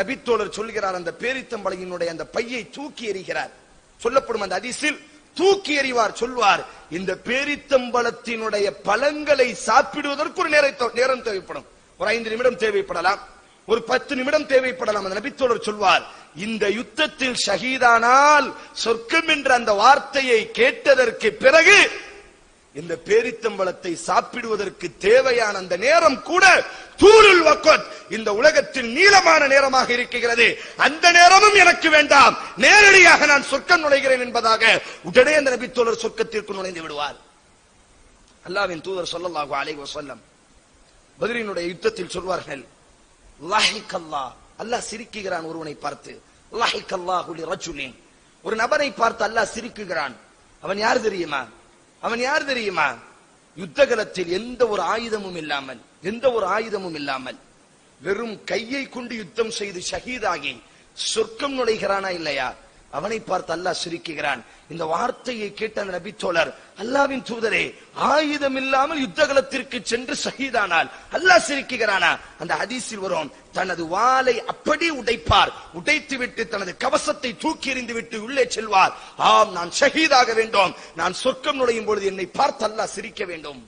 நபித்தோழர் சொல்கிறார், அந்த பேரித்தம்பளையினுடைய அந்த பையை தூக்கி எறிகிறார். சொல்லப்படும் அந்த ஹதீஸில் தூக்கி எறிவார், சொல்வார், இந்த பேரித்தம்பளத்தினுடைய பழங்களை சாப்பிடுவதற்கு ஒரு நேரம் தேவைப்படும். ஒரு 5 நிமிடம் தேவைப்படலாம், ஒரு 10 நிமிடம் தேவைப்படலாம். அந்த நபித்தோழர் சொல்வார், இந்த யுத்தத்தில் ஷஹீதானால் சொர்க்கம் என்ற அந்த வார்த்தையை கேட்டதற்கு பிறகு இந்த பேரித்தம்பளத்தை சாப்பிடுவதற்கு தேவையான அந்த நேரம் கூட தூருல் வக்த், இந்த உலகத்தில் நீளமான நேரமாக இருக்கிறது, அந்த நேரமும் எனக்கு வேண்டாம், நேரடியாக நான் சொர்க்கம் நுழைகிறேன் என்பதாக உடனே அந்த நபித்தோழர் சொர்க்கத்திற்கு நுழைந்து விடுவார். அல்லாஹ்வின் தூதர் ஸல்லல்லாஹு அலைஹி வஸல்லம் பத்ரினுடைய யுத்தத்தில் சொல்வார்கள், லஹிகல்லாஹ், அல்லாஹ் சிரிக்குகிறான் ஒருவனை பார்த்து. லஹிகல்லாஹு லிரஜுலின், ஒரு நபரை பார்த்து அல்லாஹ் சிரிக்குகிறான். அவன் யார் தெரியுமா? அவன் யார் தெரியுமா? யுத்தகலத்தில் எந்த ஒரு ஆயுதமும் இல்லாமல் வெறும் கையை கொண்டு யுத்தம் செய்து ஷஹீதாகி சொர்க்கம் நுழைகிறானா இல்லையா? அவனை பார்த்து அல்லாஹ் சிரிக்குகிறான். இந்த வார்த்தையை கேட்ட அந்த நபித்தோழர், அல்லாஹ்வின் தூதரே, ஆயுதம் இல்லாமல் யுத்தகலத்திற்கு சென்று ஷஹீதானால் அல்லாஹ் சிரிக்குகிறானா? அந்த ஹதீஸில் வரும், தனது வாளை அப்படி உடைப்பார், உடைத்துவிட்டு தனது கவசத்தை தூக்கி எறிந்து விட்டு உள்ளே செல்வார். ஆம், நான் ஷஹீதாக வேண்டும், நான் சொர்க்கம் நுழையும் பொழுது என்னை பார்த்து அல்லாஹ் சிரிக்க வேண்டும்.